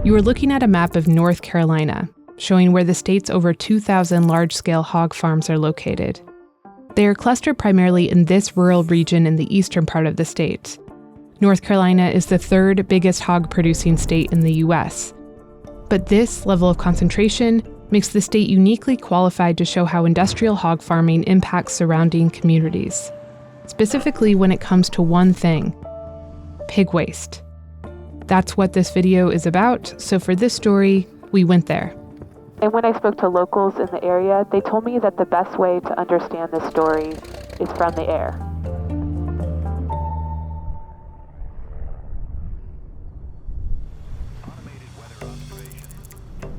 You are looking at a map of North Carolina, showing where the state's over 2,000 large-scale hog farms are located. They are clustered primarily in this rural region in the eastern part of the state. North Carolina is the third biggest hog-producing state in the U.S. But this level of concentration makes the state uniquely qualified to show how industrial hog farming impacts surrounding communities, specifically when it comes to one thing: pig waste. That's what this video is about, so for this story, we went there. And when I spoke to locals in the area, they told me that the best way to understand this story is from the air.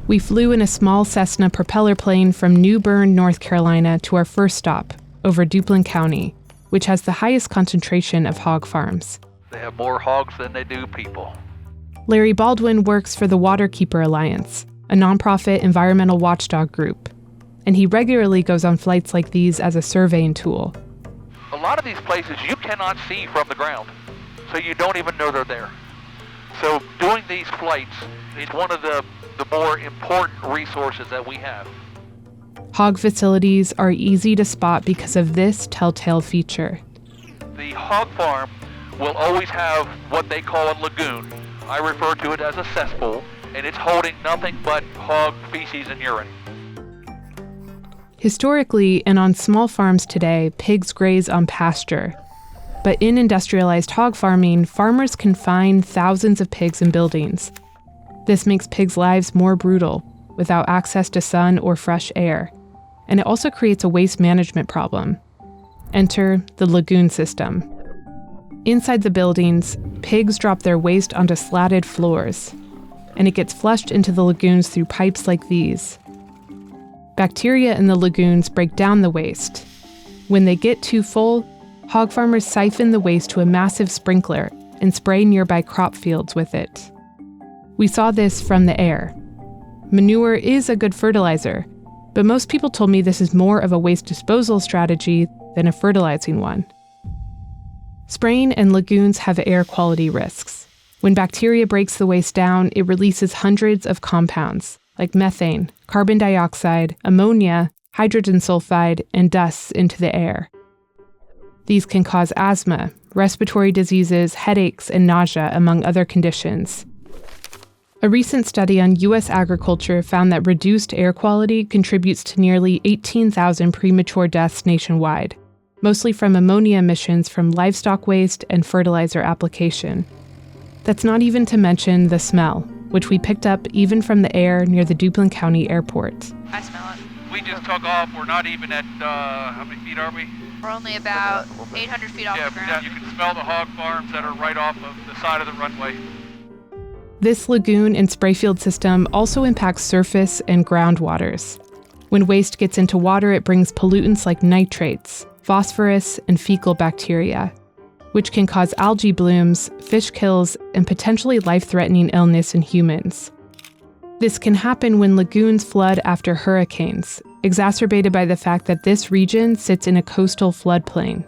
We flew in a small Cessna propeller plane from New Bern, North Carolina to our first stop, over Duplin County, which has the highest concentration of hog farms. They have more hogs than they do people. Larry Baldwin works for the Waterkeeper Alliance, a nonprofit environmental watchdog group, and he regularly goes on flights like these as a surveying tool. A lot of these places you cannot see from the ground, so you don't even know they're there. So doing these flights is one of the more important resources that we have. Hog facilities are easy to spot because of this telltale feature. The hog farm will always have what they call a lagoon. I refer to it as a cesspool, and it's holding nothing but hog feces and urine. Historically, and on small farms today, pigs graze on pasture. But in industrialized hog farming, farmers confine thousands of pigs in buildings. This makes pigs' lives more brutal, without access to sun or fresh air. And it also creates a waste management problem. Enter the lagoon system. Inside the buildings, pigs drop their waste onto slatted floors, and it gets flushed into the lagoons through pipes like these. Bacteria in the lagoons break down the waste. When they get too full, hog farmers siphon the waste to a massive sprinkler and spray nearby crop fields with it. We saw this from the air. Manure is a good fertilizer, but most people told me this is more of a waste disposal strategy than a fertilizing one. Spraying and lagoons have air quality risks. When bacteria breaks the waste down, it releases hundreds of compounds, like methane, carbon dioxide, ammonia, hydrogen sulfide, and dusts into the air. These can cause asthma, respiratory diseases, headaches, and nausea, among other conditions. A recent study on U.S. agriculture found that reduced air quality contributes to nearly 18,000 premature deaths nationwide, mostly from ammonia emissions from livestock waste and fertilizer application. That's not even to mention the smell, which we picked up even from the air near the Duplin County Airport. I smell it. We just took off. We're not even at, how many feet are we? We're only about 800 feet off the ground. Yeah, you can smell the hog farms that are right off of the side of the runway. This lagoon and sprayfield system also impacts surface and groundwaters. When waste gets into water, it brings pollutants like nitrates, phosphorus, and fecal bacteria, which can cause algae blooms, fish kills, and potentially life-threatening illness in humans. This can happen when lagoons flood after hurricanes, exacerbated by the fact that this region sits in a coastal floodplain.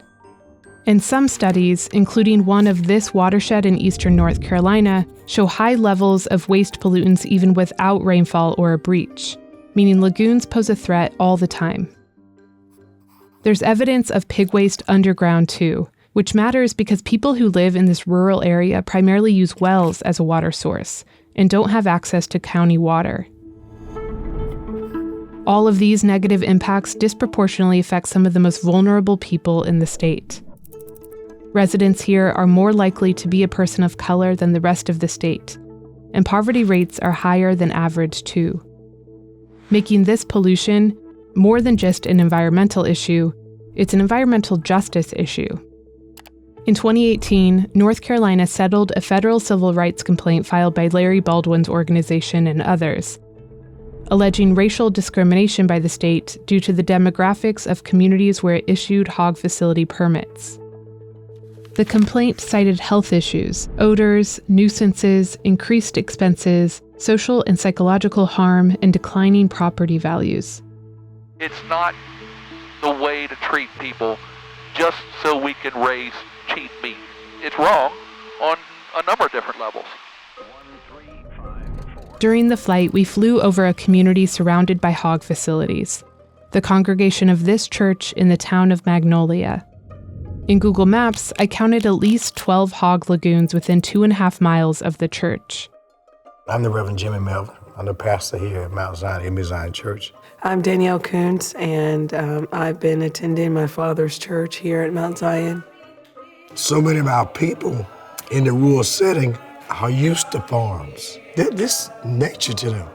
And some studies, including one of this watershed in eastern North Carolina, show high levels of waste pollutants even without rainfall or a breach, meaning lagoons pose a threat all the time. There's evidence of pig waste underground too, which matters because people who live in this rural area primarily use wells as a water source and don't have access to county water. All of these negative impacts disproportionately affect some of the most vulnerable people in the state. Residents here are more likely to be a person of color than the rest of the state, and poverty rates are higher than average too, making this pollution more than just an environmental issue, it's an environmental justice issue. In 2018, North Carolina settled a federal civil rights complaint filed by Larry Baldwin's organization and others, alleging racial discrimination by the state due to the demographics of communities where it issued hog facility permits. The complaint cited health issues, odors, nuisances, increased expenses, social and psychological harm, and declining property values. It's not the way to treat people just so we can raise cheap meat. It's wrong on a number of different levels. 1354. During the flight, we flew over a community surrounded by hog facilities, the congregation of this church in the town of Magnolia. In Google Maps, I counted at least 12 hog lagoons within 2.5 miles of the church. I'm the Reverend Jimmy Melvin. I'm the pastor here at Mount Zion, Emmy Zion Church. I'm Danielle Kuntz, and I've been attending my father's church here at Mount Zion. So many of our people in the rural setting are used to farms. This nature to them.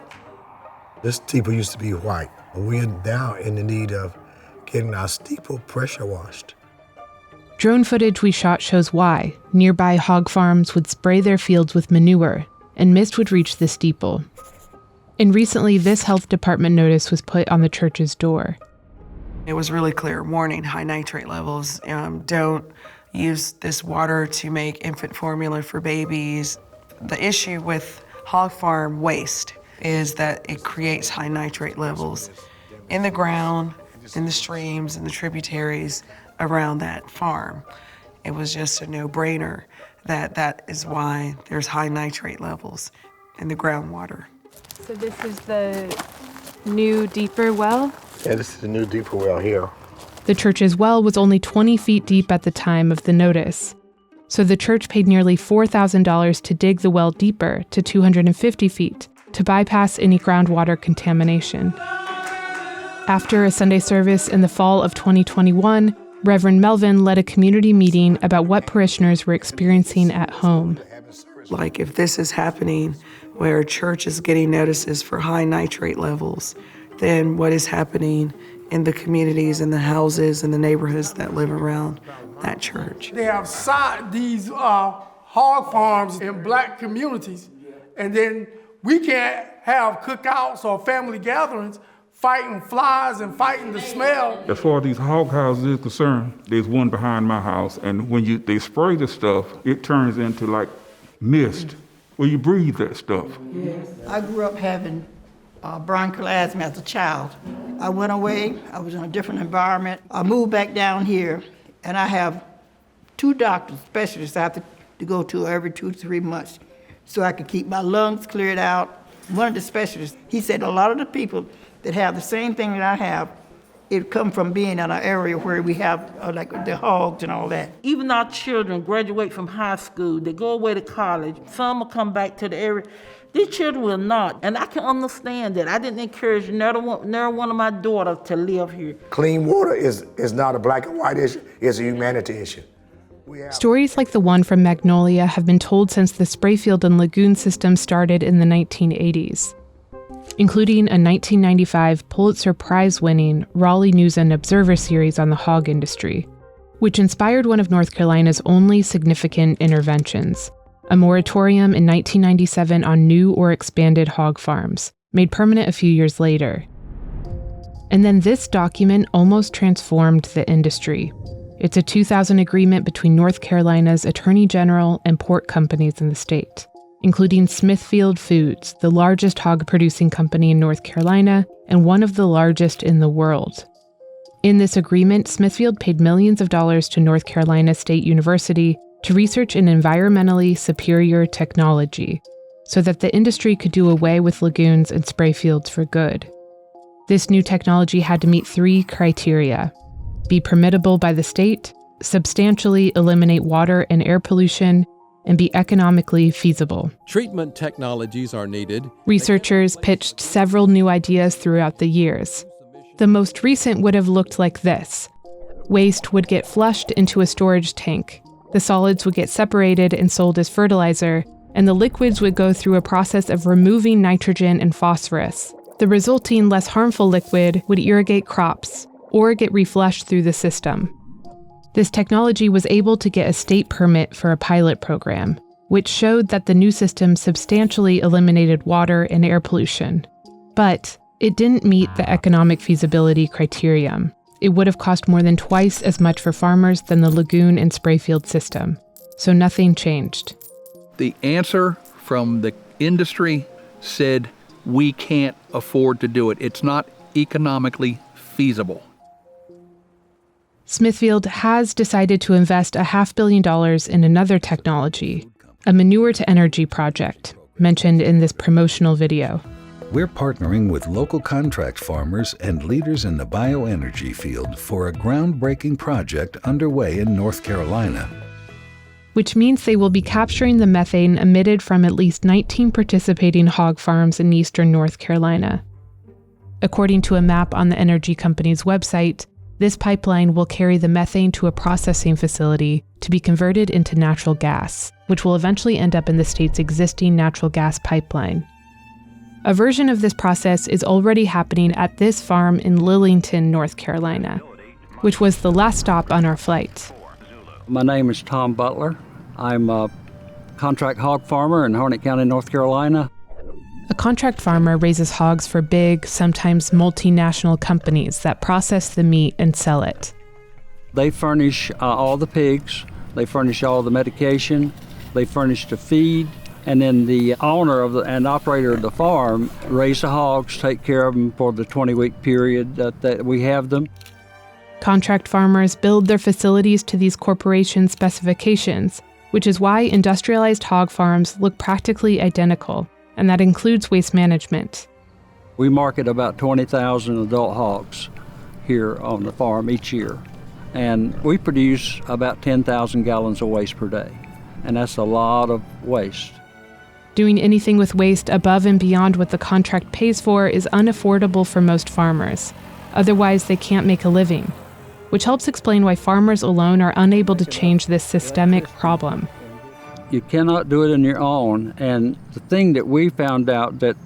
This steeple used to be white. We're now in the need of getting our steeple pressure washed. Drone footage we shot shows why nearby hog farms would spray their fields with manure, and mist would reach the steeple. And recently, this health department notice was put on the church's door. It was really clear, warning, high nitrate levels. Don't use this water to make infant formula for babies. The issue with hog farm waste is that it creates high nitrate levels in the ground, in the streams, and the tributaries around that farm. It was just a no-brainer that is why there's high nitrate levels in the groundwater. So this is the new, deeper well? Yeah, this is the new deeper well here. The church's well was only 20 feet deep at the time of the notice. So the church paid nearly $4,000 to dig the well deeper to 250 feet to bypass any groundwater contamination. After a Sunday service in the fall of 2021, Reverend Melvin led a community meeting about what parishioners were experiencing at home. Like if this is happening where a church is getting notices for high nitrate levels, then what is happening in the communities and the houses and the neighborhoods that live around that church? They have signed these hog farms in black communities, and then we can't have cookouts or family gatherings fighting flies and fighting the smell. As far as these hog houses is concerned, there's one behind my house, and when they spray the stuff, it turns into like mist. Well, you breathe that stuff. Yes. I grew up having bronchial asthma as a child. I went away, I was in a different environment. I moved back down here, and I have 2 doctors, specialists I have to go to every 2 to 3 months so I could keep my lungs cleared out. One of the specialists, he said a lot of the people that have the same thing that I have, it come from being in an area where we have like the hogs and all that. Even our children graduate from high school, they go away to college, some will come back to the area. These children will not, and I can understand that. I didn't encourage never one of my daughters to live here. Clean water is not a black and white issue, it's a humanity issue. Stories like the one from Magnolia have been told since the Sprayfield and lagoon system started in the 1980s, including a 1995 Pulitzer Prize-winning Raleigh News and Observer series on the hog industry, which inspired one of North Carolina's only significant interventions, a moratorium in 1997 on new or expanded hog farms, made permanent a few years later. And then this document almost transformed the industry. It's a 2000 agreement between North Carolina's Attorney General and pork companies in the state, including Smithfield Foods, the largest hog-producing company in North Carolina and one of the largest in the world. In this agreement, Smithfield paid millions of dollars to North Carolina State University to research an environmentally superior technology so that the industry could do away with lagoons and spray fields for good. This new technology had to meet 3 criteria: be permittable by the state, substantially eliminate water and air pollution, and be economically feasible. Treatment technologies are needed. Researchers pitched several new ideas throughout the years. The most recent would have looked like this. Waste would get flushed into a storage tank. The solids would get separated and sold as fertilizer, and the liquids would go through a process of removing nitrogen and phosphorus. The resulting less harmful liquid would irrigate crops or get reflushed through the system. This technology was able to get a state permit for a pilot program, which showed that the new system substantially eliminated water and air pollution. But it didn't meet the economic feasibility criterion. It would have cost more than twice as much for farmers than the lagoon and sprayfield system. So nothing changed. The answer from the industry said, we can't afford to do it. It's not economically feasible. Smithfield has decided to invest $500 million in another technology, a manure-to-energy project. mentioned in this promotional video. We're partnering with local contract farmers and leaders in the bioenergy field for a groundbreaking project underway in North Carolina. Which means they will be capturing the methane emitted from at least 19 participating hog farms in eastern North Carolina. According to a map on the energy company's website, this pipeline will carry the methane to a processing facility to be converted into natural gas, which will eventually end up in the state's existing natural gas pipeline. A version of this process is already happening at this farm in Lillington, North Carolina, which was the last stop on our flight. My name is Tom Butler. I'm a contract hog farmer in Harnett County, North Carolina. A contract farmer raises hogs for big, sometimes multinational companies that process the meat and sell it. They furnish all the pigs, they furnish all the medication, they furnish the feed, and then the owner and operator of the farm raise the hogs, take care of them for the 20-week period that we have them. Contract farmers build their facilities to these corporation specifications, which is why industrialized hog farms look practically identical, and that includes waste management. We market about 20,000 adult hogs here on the farm each year, and we produce about 10,000 gallons of waste per day, and that's a lot of waste. Doing anything with waste above and beyond what the contract pays for is unaffordable for most farmers. Otherwise, they can't make a living, which helps explain why farmers alone are unable to change this systemic problem. You cannot do it on your own, and the thing that we found out that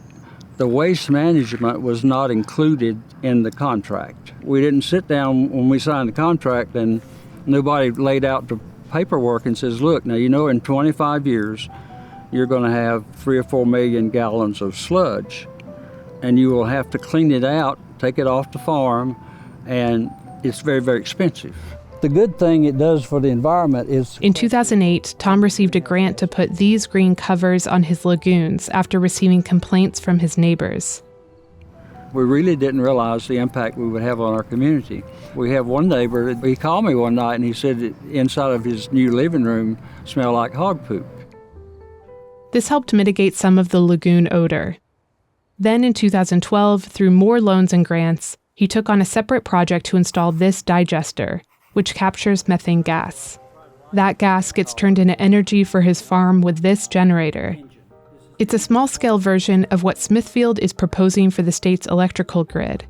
the waste management was not included in the contract. We didn't sit down when we signed the contract and nobody laid out the paperwork and says, look, now in 25 years, you're going to have 3 or 4 million gallons of sludge, and you will have to clean it out, take it off the farm, and it's very, very expensive. The good thing it does for the environment is... In 2008, Tom received a grant to put these green covers on his lagoons after receiving complaints from his neighbors. We really didn't realize the impact we would have on our community. We have one neighbor, he called me one night and he said that inside of his new living room smelled like hog poop. This helped mitigate some of the lagoon odor. Then in 2012, through more loans and grants, he took on a separate project to install this digester, which captures methane gas. That gas gets turned into energy for his farm with this generator. It's a small-scale version of what Smithfield is proposing for the state's electrical grid,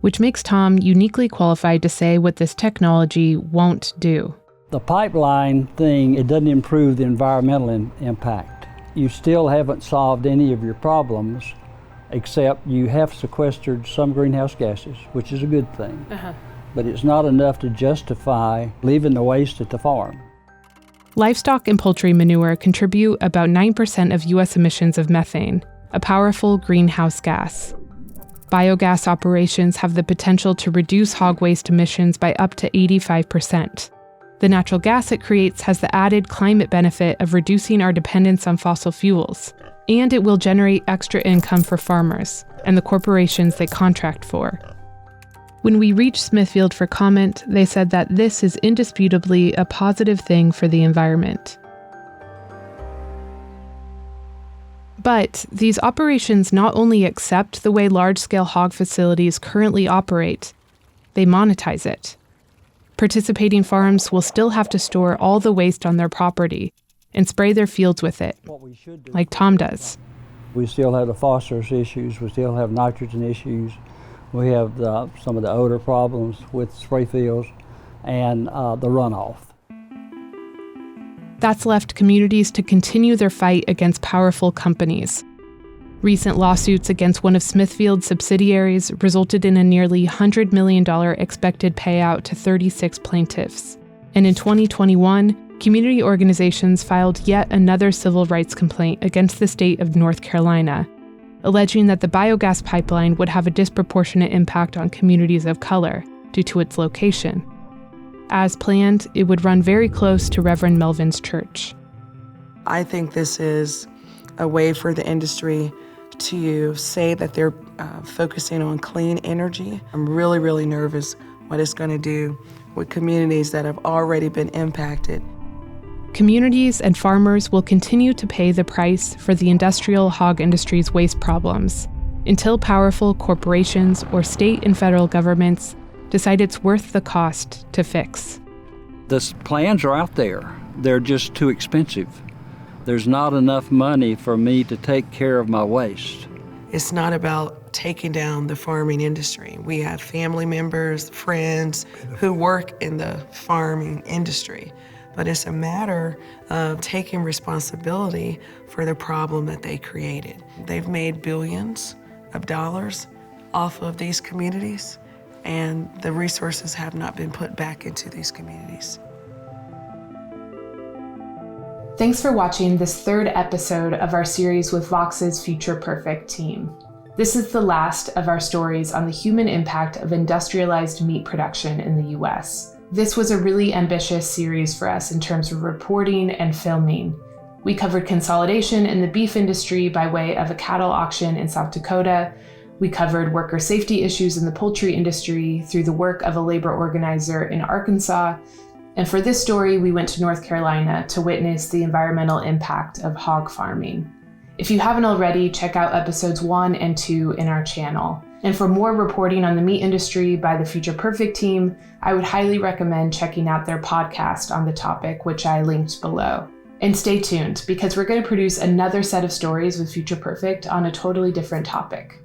which makes Tom uniquely qualified to say what this technology won't do. The pipeline thing, it doesn't improve the environmental impact. You still haven't solved any of your problems, except you have sequestered some greenhouse gases, which is a good thing. But it's not enough to justify leaving the waste at the farm. Livestock and poultry manure contribute about 9% of U.S. emissions of methane, a powerful greenhouse gas. Biogas operations have the potential to reduce hog waste emissions by up to 85%. The natural gas it creates has the added climate benefit of reducing our dependence on fossil fuels, and it will generate extra income for farmers and the corporations they contract for. When we reached Smithfield for comment, they said that this is indisputably a positive thing for the environment. But these operations not only accept the way large-scale hog facilities currently operate, they monetize it. Participating farms will still have to store all the waste on their property and spray their fields with it, like Tom does. We still have the phosphorus issues, we still have nitrogen issues, we have some of the odor problems with spray fields and the runoff. That's left communities to continue their fight against powerful companies. Recent lawsuits against one of Smithfield's subsidiaries resulted in a nearly $100 million expected payout to 36 plaintiffs. And in 2021, community organizations filed yet another civil rights complaint against the state of North Carolina, alleging that the biogas pipeline would have a disproportionate impact on communities of color due to its location. As planned, it would run very close to Reverend Melvin's church. I think this is a way for the industry to say that they're focusing on clean energy. I'm really, really nervous what it's going to do with communities that have already been impacted. communities and farmers will continue to pay the price for the industrial hog industry's waste problems until powerful corporations or state and federal governments decide it's worth the cost to fix. The plans are out there. They're just too expensive. There's not enough money for me to take care of my waste. It's not about taking down the farming industry. We have family members, friends who work in the farming industry, but it's a matter of taking responsibility for the problem that they created. They've made billions of dollars off of these communities, and the resources have not been put back into these communities. Thanks for watching this third episode of our series with Vox's Future Perfect team. This is the last of our stories on the human impact of industrialized meat production in the US. This was a really ambitious series for us in terms of reporting and filming. We covered consolidation in the beef industry by way of a cattle auction in South Dakota. We covered worker safety issues in the poultry industry through the work of a labor organizer in Arkansas. And for this story, we went to North Carolina to witness the environmental impact of hog farming. If you haven't already, check out episodes 1 and 2 in our channel. And for more reporting on the meat industry by the Future Perfect team, I would highly recommend checking out their podcast on the topic, which I linked below. And stay tuned, because we're going to produce another set of stories with Future Perfect on a totally different topic.